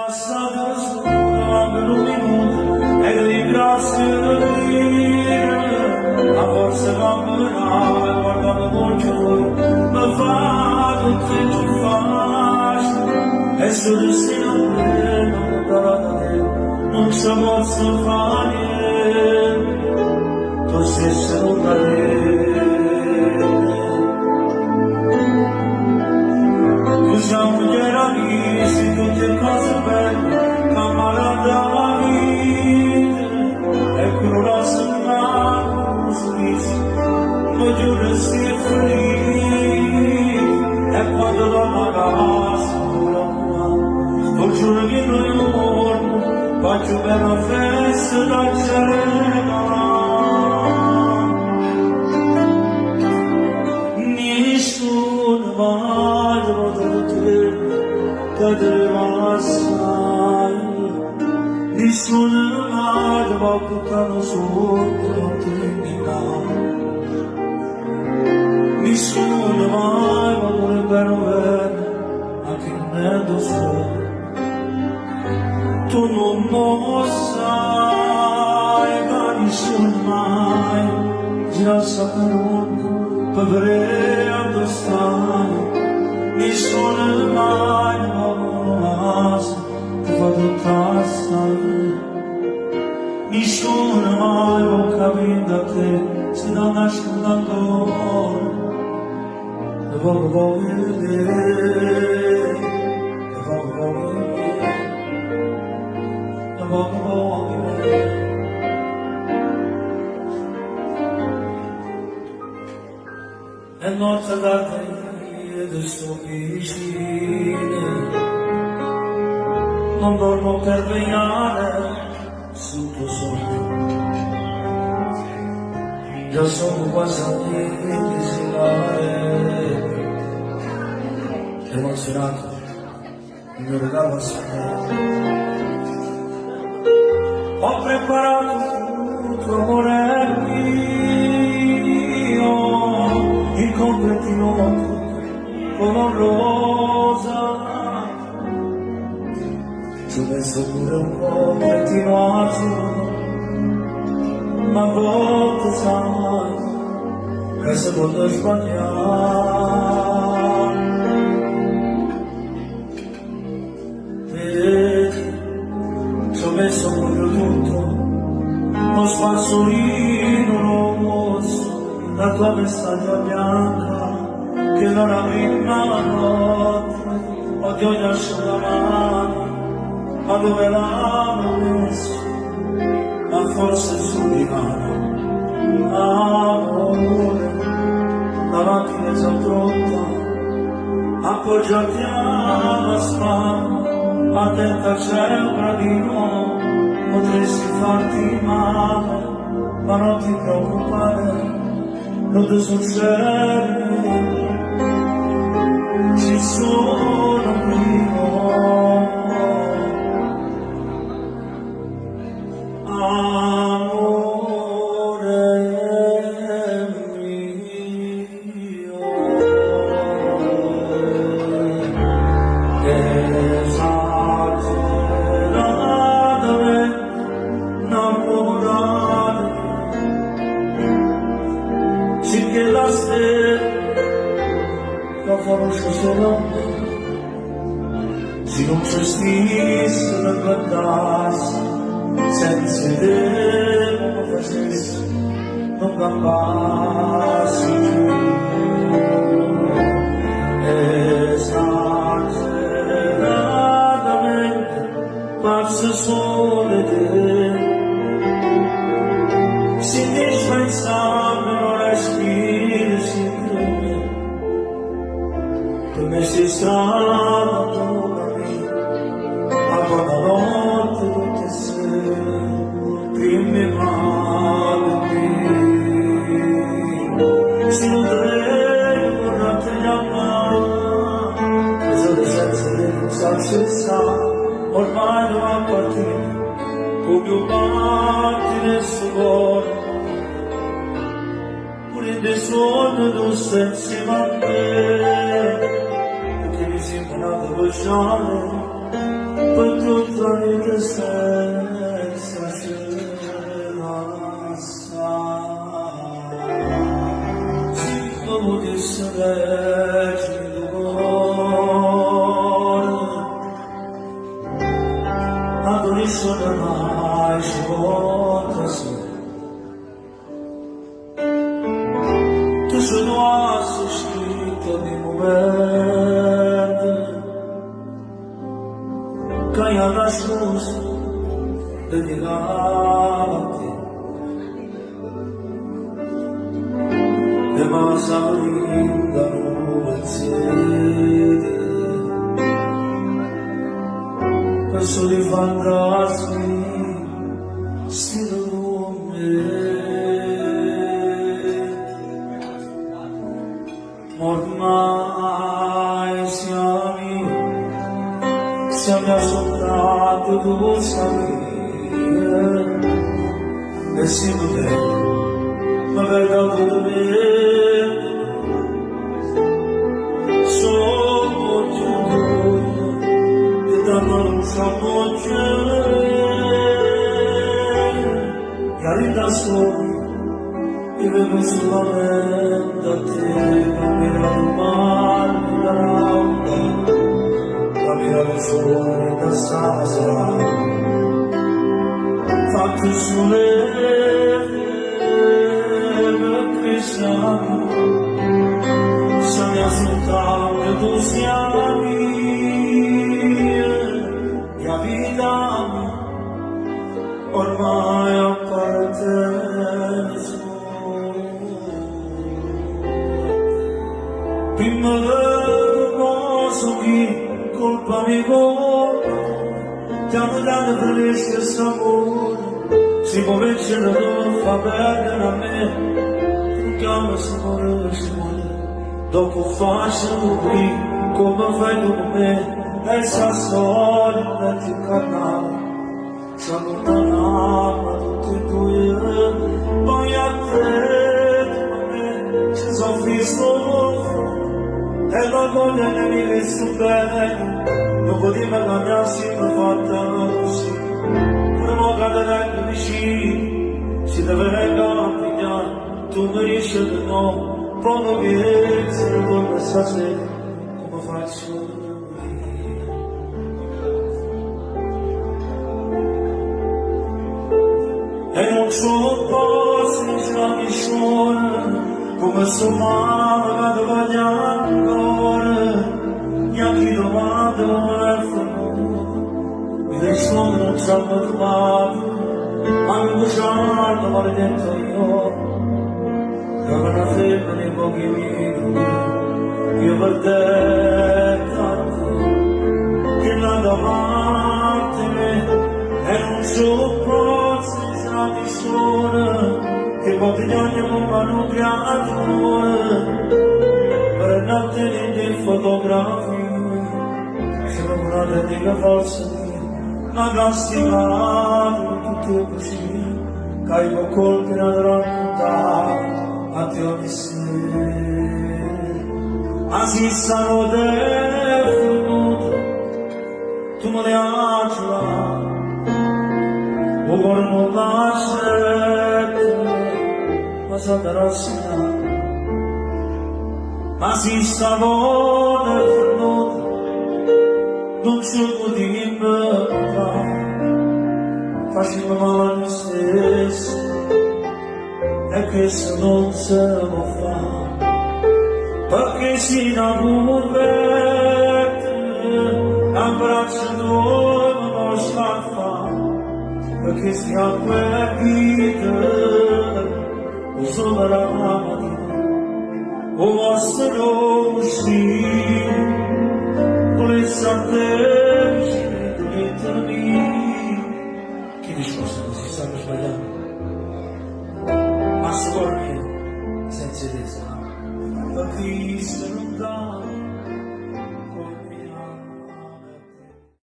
passato per un minuto e ringrazio Dio, a forza camminare, guardando con gioia, mi fa tutto il che faccio, e sul destino non darà da te, non ci posso fare niente, tu stesso non da te. Siamo gli eranisti, tutte cose belle, camarada la vita, e quello sembrano sorrisi, ma giuro si è felice, e quando la casa non giuro che noi mormo, faccio bella festa da cena. Nessuno mai cadeva assai, nessuno mai va buttando sotto Trinità, nessuno mai va pure bene, anche nel sole, tu non lo sai, ma nessuno mai gira saperò, per addossare. Nessuno mai non ti fa tutta assai, nessuno mai non capire da te, se non nasce da cuore, e voglio vedere, e voglio vedere, e voglio vedere. E notte da te sto vicino, non dormo per vegliare sul tuo sogno, già sono quasi a desiderare, emozionato, il mio regalo a sapere. Ho preparato il tuo amore mio, il completino come rosa, ci ho messo pure un po' pettinato, ma a volte sai che si può sbagliare. Vedi, ci ho messo proprio tutto, uno spazzolino rosso, la tua vestaglia bianca, che non avevi la notte, odio gli asciugamani, ma dove l'hanno messo? Ma forse sul divano, amore, la macchina è già pronta, appoggiati alla spalla, attenta c'è un gradino, potresti farti male, ma non ti preoccupare, non ti succede. Ci sono qui, amore mio, esageratamente innamorare, sì che la stella la conosco solo me, se non ci stesse la guardasse, senza idea come facessi, non campassi più, esageratamente passa solo te, si indispensabile non respiri, si crede. Per me sei stata tutta mia, a buonanotte tutte e sere, prima e male, si non devo tornarti a amare, solo senza pensarci sta, ormai non appartiene, come un battito nel suo cuore, pure in dei sogni tu stai insieme a me. But sono mai sciolta su. Tu sono assistito di momento che io nascosto dedicati e ma salinda nuoziedi penso di fantasmi stile lume ormai siamo soltanto due e si ma vedo tutto bene sono giù e da non sono giù e arriva solo e vedo solamente a te ma mi raccomando mi darà ma mi raccomando da stasera fatto sulle siamo soltanto tu siami mia vita ormai appartiene prima del posso chi colpa mi colpa stiamo dando per le stesse amore si può vincere non fa perdere a me calma si muore dopo faccio qui come fai con me e sa solita ti canale siamo una mamma tutti e due poi a te a me ci sono visto e la voglia ne mi visto bene dopo di me la mia si mi fatta così pure mo cadere vicino si deve regalare tu mi dici di no, proprio che se ne torna stasera, come faccio io? E non sono posti, non mi suona, come sto male, vado bagnando ancora, neanche domande non è famoso, mi rispondo non ci hanno trovato, ma mi bugiardo, maledetto io. Come una femmina in pochi minuti, io per te tanto, che là davanti a me, e non so forse sarà di sole, che pochi giorni mi fanno creature, per notte di fotografie, sono una dedica falsa mia, ma castigato tutti così, che io colpire ad raccontare. A te ho Asi sarò devenuto, tu me ne acela, o gormo lasciate, ma sarà sina. Asi stavo devenuto, non c'è di me, facendo male a me stesso. E questo non se lo fa, perché si innamorate, abbraccia dove non scaffa, perché si ha quella vita, uso la mattina, o vostro uscire, volesse a te, vicini, che discorso così stanno sbagliando? Ma scorre senza destra, per Cristo non dà.